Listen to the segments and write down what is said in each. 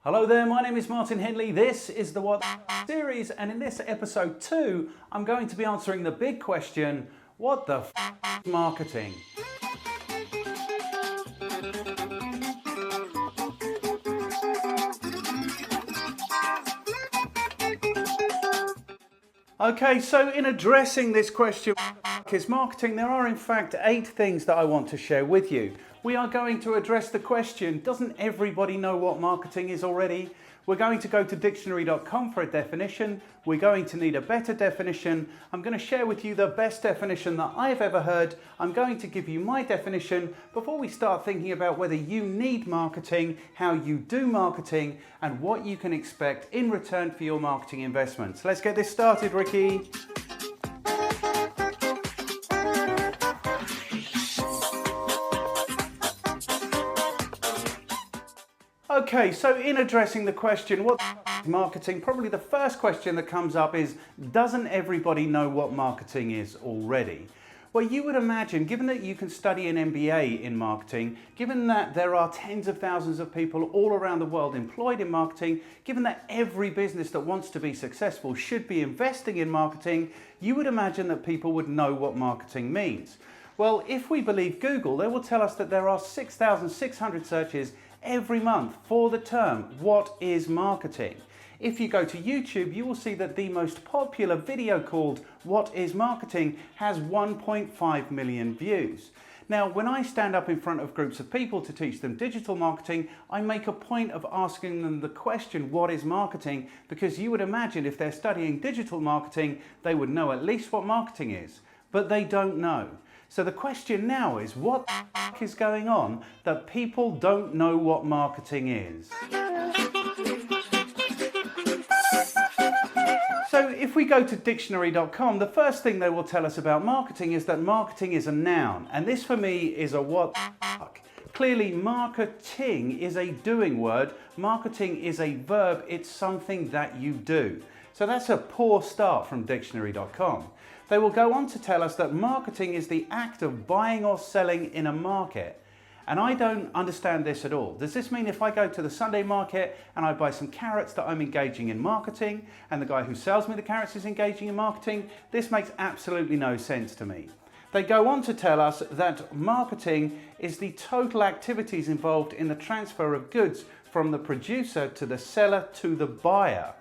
Hello there, my name is Martin Henley. This is the What series, and in this episode 2, I'm going to be answering the big question, what the marketing? Okay, so in addressing this question, what is marketing, there are in fact 8 things that I want to share with you. We are going to address the question, doesn't everybody know what marketing is already? We're going to go to Dictionarycom for a definition. We're going to need a better definition. I'm going to share with you the best definition that I've ever heard. I'm going to give you my definition before we start thinking about whether you need marketing, how you do marketing, and what you can expect in return for your marketing investments. Let's get this started, Ricky. Okay, so in addressing the question, what is marketing? Probably the first question that comes up is, doesn't everybody know what marketing is already? Well, you would imagine, given that you can study an MBA in marketing, given that there are tens of thousands of people all around the world employed in marketing, given that every business that wants to be successful should be investing in marketing, you would imagine that people would know what marketing means. Well, if we believe Google, they will tell us that there are 6,600 searches every month for the term, what is marketing? If you go to YouTube, you will see that the most popular video called What is Marketing has 1.5 million views. Now, when I stand up in front of groups of people to teach them digital marketing, I make a point of asking them the question, what is marketing? Because you would imagine if they're studying digital marketing, they would know at least what marketing is, but they don't know. So the question now is, what is going on that people don't know what marketing is? So if we go to Dictionarycom, the first thing they will tell us about marketing is that marketing is a noun. And this for me is a what the fuck. Clearly, marketing is a doing word. Marketing is a verb. It's something that you do. So that's a poor start from Dictionarycom. They will go on to tell us that marketing is the act of buying or selling in a market. And I don't understand this at all. Does this mean if I go to the Sunday market and I buy some carrots that I'm engaging in marketing, and the guy who sells me the carrots is engaging in marketing? This makes absolutely no sense to me. They go on to tell us that marketing is the total activities involved in the transfer of goods from the producer to the seller to the buyer.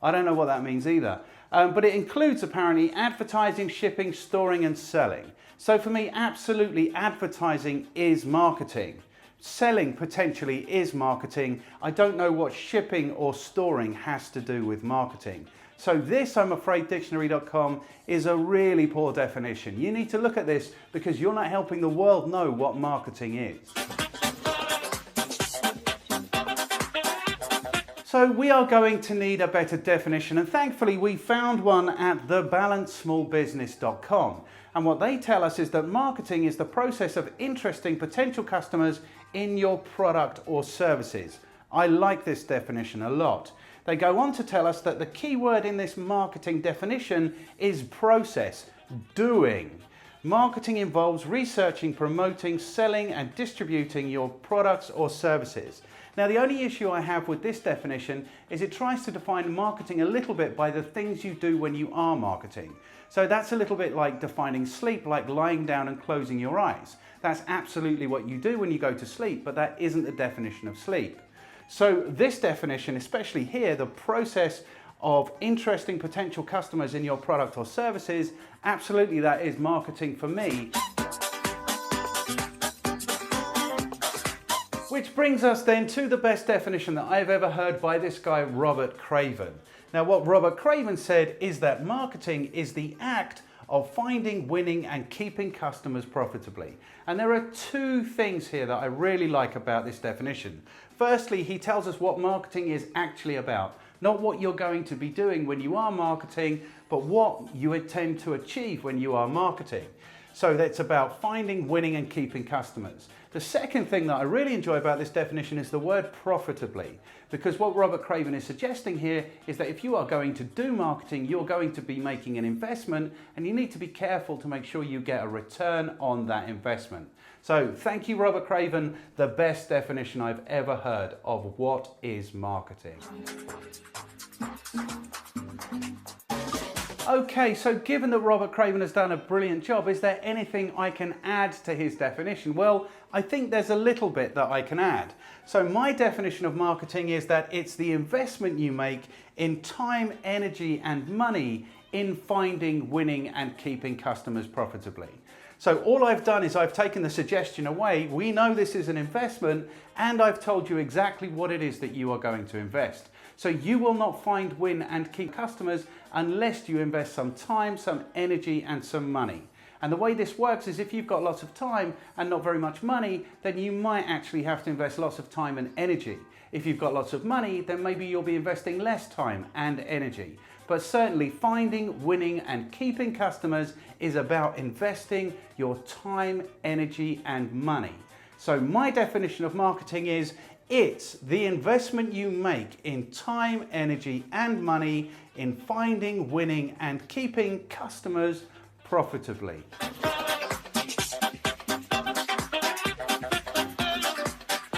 I don't know what that means either. But it includes apparently advertising, shipping, storing and selling. So for me, absolutely advertising is marketing. Selling potentially is marketing. I don't know what shipping or storing has to do with marketing. So this, I'm afraid, Dictionary.com is a really poor definition. You need to look at this because you're not helping the world know what marketing is. So we are going to need a better definition, and thankfully we found one at thebalancesmallbusiness.com. And what they tell us is that marketing is the process of interesting potential customers in your product or services. I like this definition a lot. They go on to tell us that the key word in this marketing definition is process, doing. Marketing involves researching, promoting, selling and distributing your products or services. Now, the only issue I have with this definition is it tries to define marketing a little bit by the things you do when you are marketing. So that's a little bit like defining sleep, like lying down and closing your eyes. That's absolutely what you do when you go to sleep, but that isn't the definition of sleep. So this definition, especially here, the process of interesting potential customers in your product or services, absolutely that is marketing for me. Which brings us then to the best definition that I've ever heard by this guy, Robert Craven. Now, what Robert Craven said is that marketing is the act of finding, winning and keeping customers profitably. And there are 2 things here that I really like about this definition. Firstly, he tells us what marketing is actually about. Not what you're going to be doing when you are marketing, but what you intend to achieve when you are marketing. So that's about finding, winning and keeping customers. The second thing that I really enjoy about this definition is the word profitably, because what Robert Craven is suggesting here is that if you are going to do marketing, you're going to be making an investment and you need to be careful to make sure you get a return on that investment. So thank you, Robert Craven, the best definition I've ever heard of what is marketing. Okay, so given that Robert Craven has done a brilliant job, is there anything I can add to his definition? Well, I think there's a little bit that I can add. So my definition of marketing is that it's the investment you make in time, energy, and money in finding, winning, and keeping customers profitably. So all I've done is I've taken the suggestion away. We know this is an investment, and I've told you exactly what it is that you are going to invest. So you will not find, win, and keep customers unless you invest some time, some energy, and some money. And the way this works is if you've got lots of time and not very much money, then you might actually have to invest lots of time and energy. If you've got lots of money, then maybe you'll be investing less time and energy. But certainly finding, winning, and keeping customers is about investing your time, energy, and money. So my definition of marketing is it's the investment you make in time, energy, and money in finding, winning, and keeping customers profitably.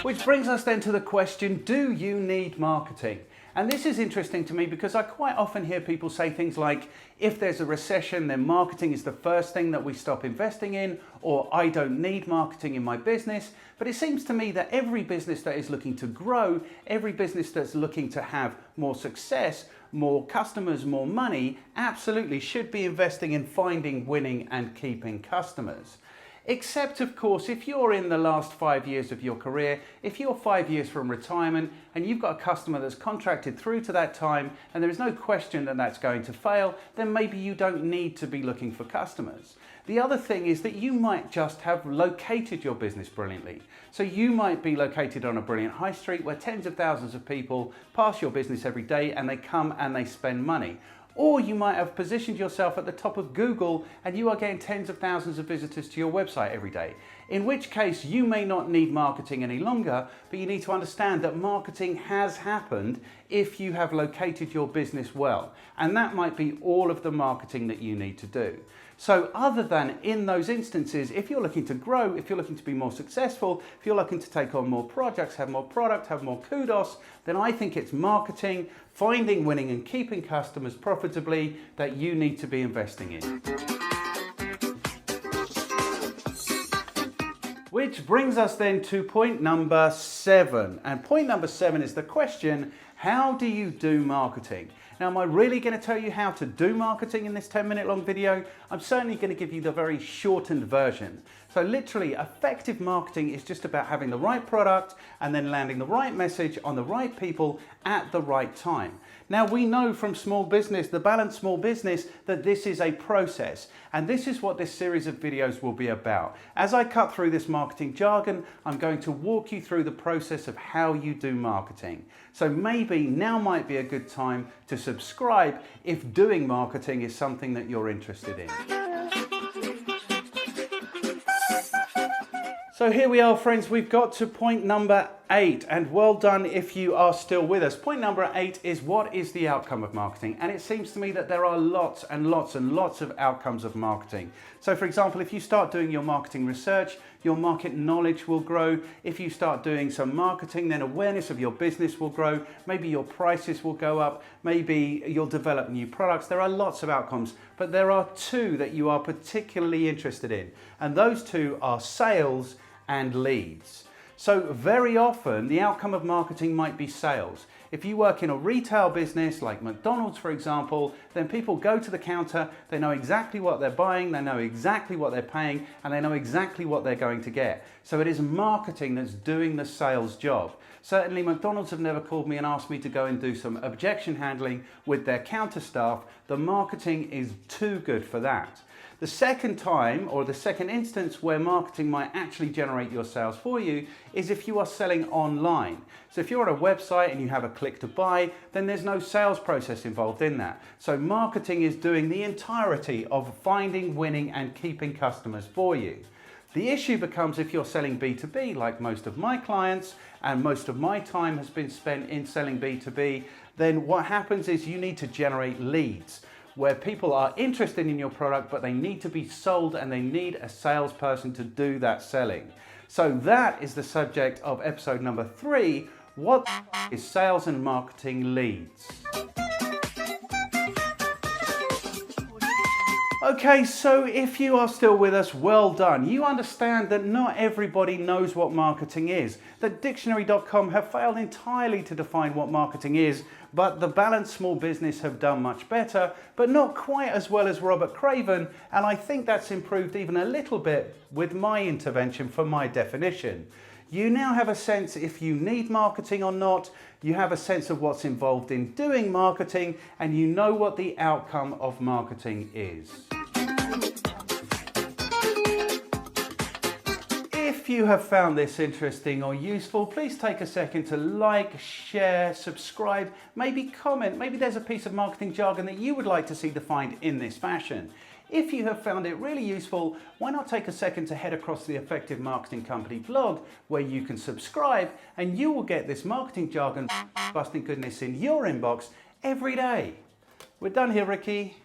Which brings us then to the question, do you need marketing? And this is interesting to me because I quite often hear people say things like, if there's a recession, then marketing is the first thing that we stop investing in, or I don't need marketing in my business. But it seems to me that every business that is looking to grow, every business that's looking to have more success, more customers, more money, absolutely should be investing in finding, winning, and keeping customers. Except, of course, if you're in the last 5 years of your career, if you're 5 years from retirement and you've got a customer that's contracted through to that time and there is no question that that's going to fail, then maybe you don't need to be looking for customers. The other thing is that you might just have located your business brilliantly. So you might be located on a brilliant high street where tens of thousands of people pass your business every day and they come and they spend money. Or you might have positioned yourself at the top of Google and you are getting tens of thousands of visitors to your website every day. In which case you may not need marketing any longer, but you need to understand that marketing has happened if you have located your business well. And that might be all of the marketing that you need to do. So other than in those instances, if you're looking to grow, if you're looking to be more successful, if you're looking to take on more projects, have more product, have more kudos, then I think it's marketing, finding, winning, and keeping customers profitably that you need to be investing in. Which brings us then to point number 7. And point number 7 is the question, how do you do marketing? Now, am I really going to tell you how to do marketing in this 10-minute long video? I'm certainly going to give you the very shortened version. So literally, effective marketing is just about having the right product and then landing the right message on the right people at the right time. Now, we know from small business, the balanced small business, that this is a process. And this is what this series of videos will be about. As I cut through this marketing jargon, I'm going to walk you through the process of how you do marketing. So maybe now might be a good time to subscribe if doing marketing is something that you're interested in. So here we are, friends, we've got to point number 8, and well done if you are still with us. Point number 8 is, what is the outcome of marketing? And it seems to me that there are lots and lots and lots of outcomes of marketing. So for example, if you start doing your marketing research, your market knowledge will grow. If you start doing some marketing, then awareness of your business will grow. Maybe your prices will go up. Maybe you'll develop new products. There are lots of outcomes, but there are 2 that you are particularly interested in. And those 2 are sales and leads. So very often the outcome of marketing might be sales. If you work in a retail business like McDonald's, for example, then people go to the counter, they know exactly what they're buying, they know exactly what they're paying, and they know exactly what they're going to get. So it is marketing that's doing the sales job. Certainly McDonald's have never called me and asked me to go and do some objection handling with their counter staff. The marketing is too good for that. The second time, or the second instance where marketing might actually generate your sales for you, is if you are selling online. So if you're on a website and you have a click to buy, then there's no sales process involved in that. So marketing is doing the entirety of finding, winning, and keeping customers for you. The issue becomes if you're selling B2B, like most of my clients, and most of my time has been spent in selling B2B, then what happens is you need to generate leads. where people are interested in your product, but they need to be sold and they need a salesperson to do that selling. So that is the subject of episode number 3. What is sales and marketing leads? Okay, so if you are still with us, well done. You understand that not everybody knows what marketing is, that Dictionary.com have failed entirely to define what marketing is, but the Balanced Small Business have done much better, but not quite as well as Robert Craven, and I think that's improved even a little bit with my intervention for my definition. You now have a sense if you need marketing or not, you have a sense of what's involved in doing marketing, and you know what the outcome of marketing is. If you have found this interesting or useful, please take a second to like, share, subscribe, maybe comment. Maybe there's a piece of marketing jargon that you would like to see defined in this fashion. If you have found it really useful, why not take a second to head across the Effective Marketing Company blog, where you can subscribe and you will get this marketing jargon busting goodness in your inbox every day. We're done here, Ricky.